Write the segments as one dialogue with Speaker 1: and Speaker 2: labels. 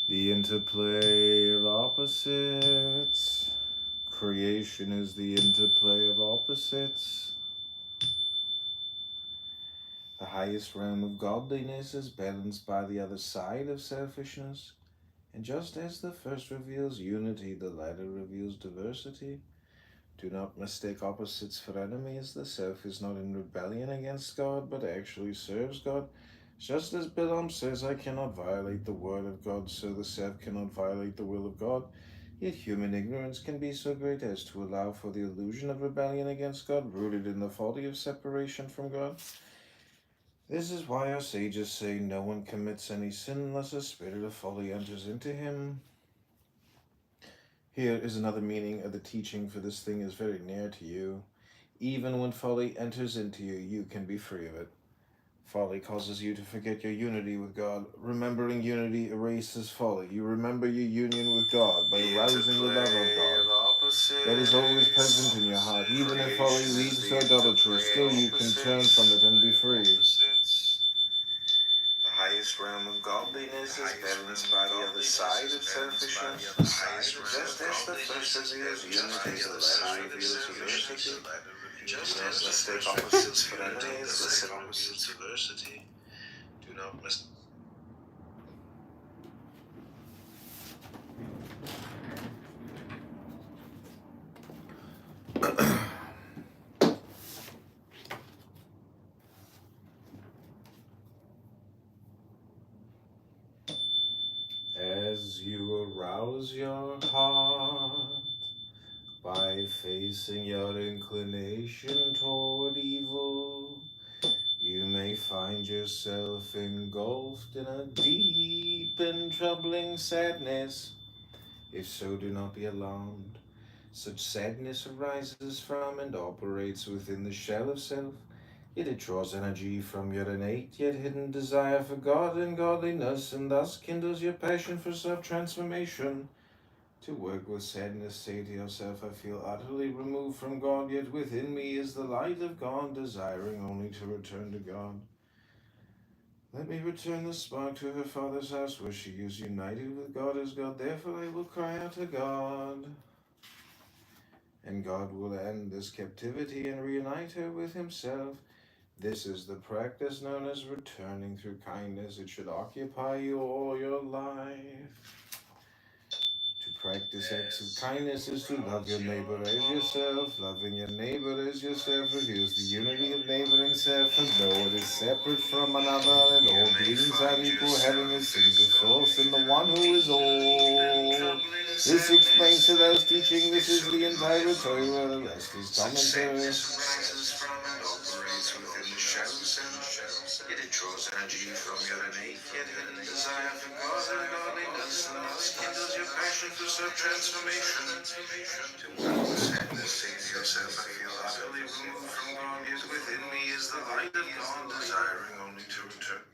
Speaker 1: The interplay of opposites. Creation is the interplay of opposites. The highest realm of godliness is balanced by the other side of selfishness. And just as the first reveals unity, the latter reveals diversity. Do not mistake opposites for enemies. The self is not in rebellion against God, but actually serves God. Just as Balaam says, I cannot violate the word of God, so the self cannot violate the will of God. Yet human ignorance can be so great as to allow for the illusion of rebellion against God, rooted in the folly of separation from God. This is why our sages say no one commits any sin unless a spirit of folly enters into him. Here is another meaning of the teaching, for this thing is very near to you. Even when folly enters into you, you can be free of it. Folly causes you to forget your unity with God. Remembering unity erases folly. You remember your union with God by arousing the love of God that is always present in your heart. Even if folly leads to idolatry, still you can turn from it and be free. The highest realm of godliness is balanced by the other side of selfishness. Just as the first reveals unity, the latter reveals diversity. Do not mistake opposites for enemies. Do not mistake. As you arouse your heart by facing your inclination toward evil, you may find yourself engulfed in a deep and troubling sadness. If so, do not be alarmed. Such sadness arises from and operates within the shell of self, yet it draws energy from your innate yet hidden desire for God and godliness, and thus kindles your passion for self-transformation. To work with sadness, say to yourself, I feel utterly removed from God, yet within me is the light of God, desiring only to return to God. Let me return the spark to her father's house, where she is united with God as God. Therefore I will cry out to God, and God will end this captivity and reunite her with himself. This is the practice known as returning through kindness. It should occupy you all your life. To practice acts of kindness is to love your neighbor as yourself. Loving your neighbor as yourself reveals the unity of neighbor and self, and though it is separate from another, and all beings are equal, having a single source in the one who is all. This explains to those teaching this is the entire Torah. Rest is commentary. Yet it draws energy from your innate yet hidden desire for God and godliness, and thus kindles your passion for self-transformation. To work with sadness, say to yourself, I feel utterly removed from God, yet within me is the light of God, desiring only to return.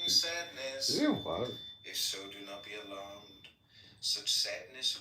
Speaker 1: Sadness. Yeah, what? If so, do not be alarmed. Such sadness.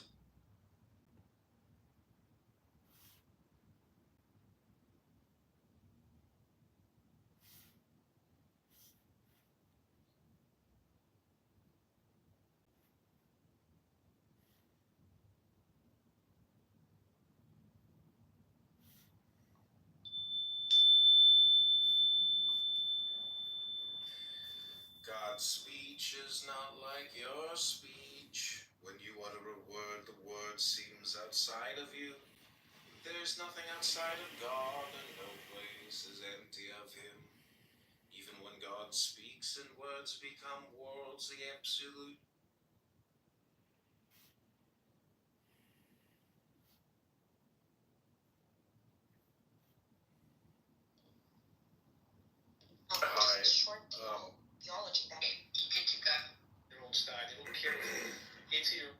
Speaker 1: God's speech is not like your speech. When you utter a word, the word seems outside of you. There's nothing outside of God, and no place is empty of Him. Even when God speaks and words become worlds, the absolute. Hi. Theology that your old style, they don't care. It's your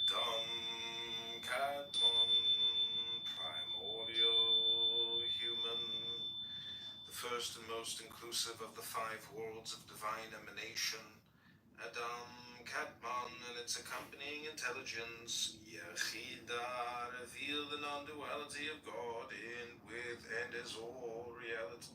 Speaker 1: Dom Cadmon, primordial human, the first and most inclusive of the five worlds of divine emanation. Adam Katman and its accompanying intelligence, Yechida, reveal the non-duality of God in, with, and as all reality.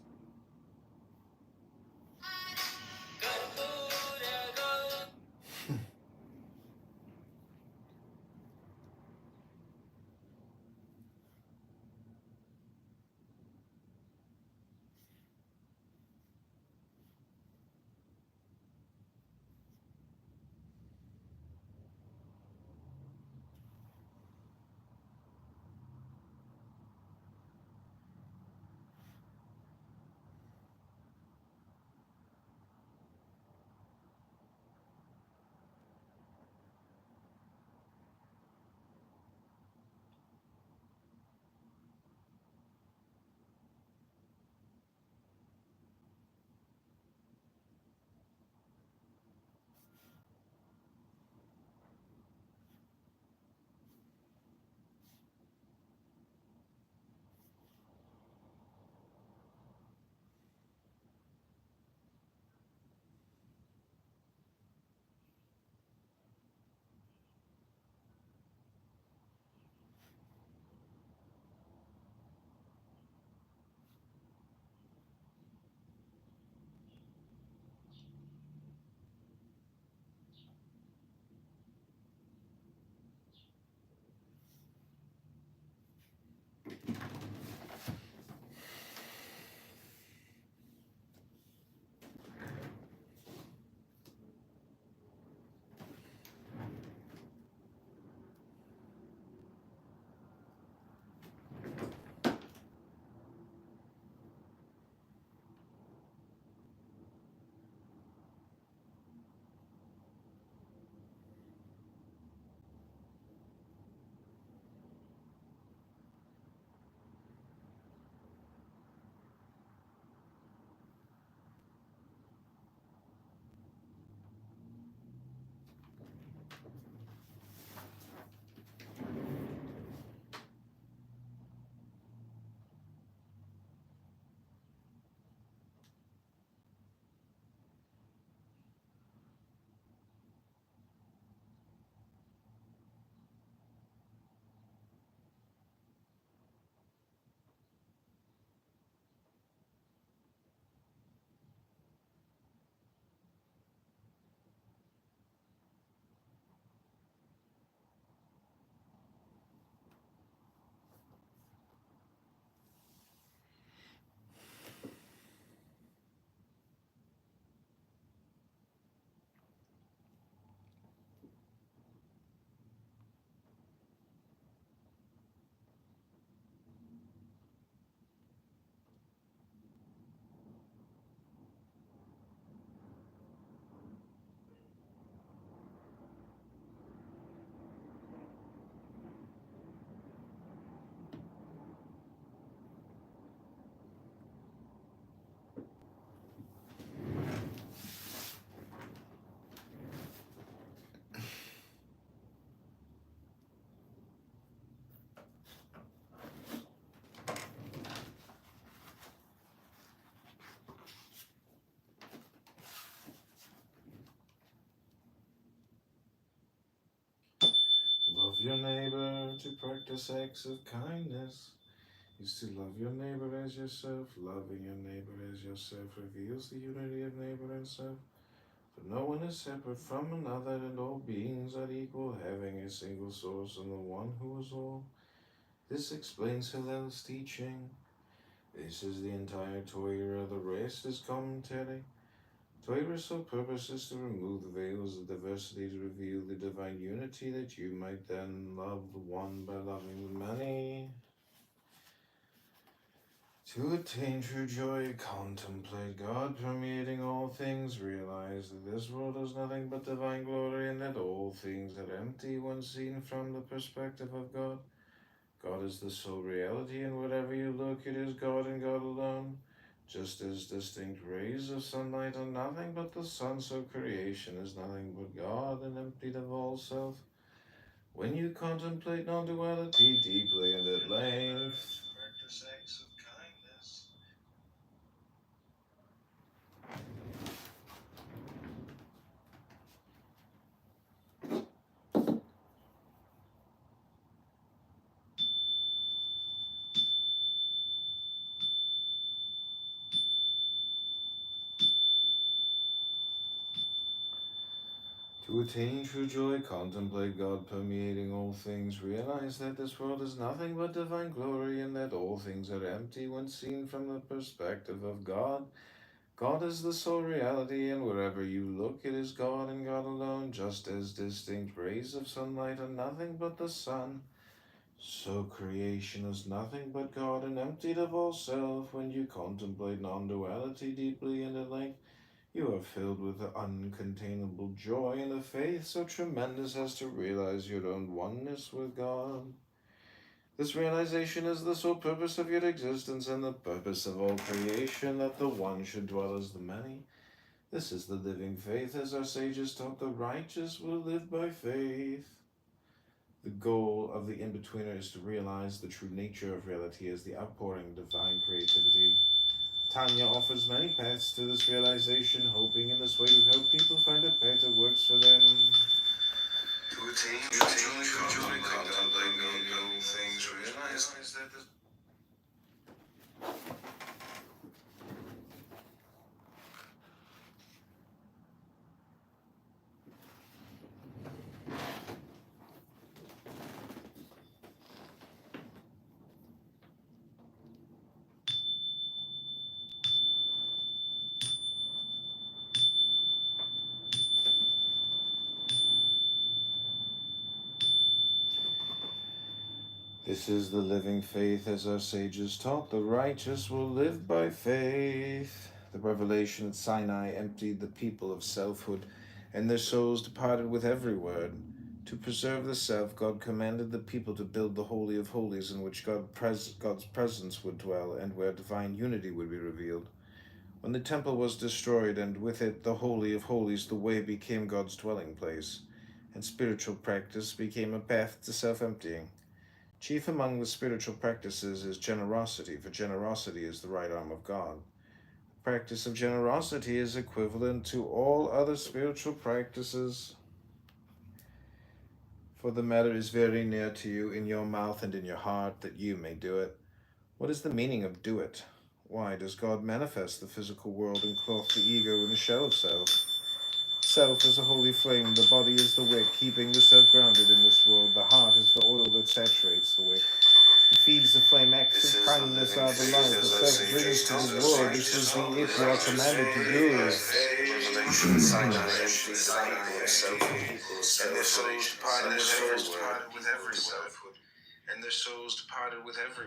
Speaker 1: love your neighbor, to practice acts of kindness, is to love your neighbor as yourself. Loving your neighbor as yourself reveals the unity of neighbor and self. For no one is separate from another, and all beings are equal, having a single source and the one who is all. This explains Hillel's teaching. This is the entire Torah, the rest is commentary. Torah's sole purpose is to remove the veils of diversity, to reveal the divine unity, that you might then love the one by loving the many. To attain true joy, contemplate God permeating all things, realize that this world is nothing but divine glory, and that all things are empty when seen from the perspective of God. God is the sole reality, and wherever you look, it is God and God alone. Just as distinct rays of sunlight are nothing but the sun, so creation is nothing but God and emptied of all self. When you contemplate non-duality deeply and at length, practice acts of kindness. To attain true joy, contemplate God permeating all things, realize that this world is nothing but divine glory, and that all things are empty when seen from the perspective of God. God is the sole reality, and wherever you look, it is God and God alone. Just as distinct rays of sunlight are nothing but the sun, so creation is nothing but God and emptied of all self. When you contemplate non-duality deeply and at length, you are filled with the uncontainable joy and a faith so tremendous as to realize your own oneness with God. This realization is the sole purpose of your existence and the purpose of all creation, that the one should dwell as the many. This is the living faith, as our sages taught, the righteous will live by faith. The goal of the in-betweener is to realize the true nature of reality as the outpouring of divine creativity. Tanya offers many paths to this realization, hoping in this way to help people find a path that works for them. To attain joy, contemplate all things, realize that the This is the living faith, as our sages taught, the righteous will live by faith. The revelation at Sinai emptied the people of selfhood, and their souls departed with every word. To preserve the self, God commanded the people to build the Holy of Holies, in which God's presence would dwell, and where divine unity would be revealed. When the temple was destroyed, and with it the Holy of Holies, the way became God's dwelling place, and spiritual practice became a path to self-emptying. Chief among the spiritual practices is generosity, for generosity is the right arm of God. The practice of generosity is equivalent to all other spiritual practices, for the matter is very near to you, in your mouth and in your heart, that you may do it. What is the meaning of do it? Why does God manifest the physical world and clothe the ego in a shell of self? Self is a holy flame, the body is the wick, keeping the self grounded in this world. The heart is the oil that saturates the wick. Feeds the flame, acts of kindness are the light, the self brings to the world. This is the it we are commanded to do.
Speaker 2: Revelation, Sinai, and their souls departed with every word.
Speaker 1: And their souls departed with every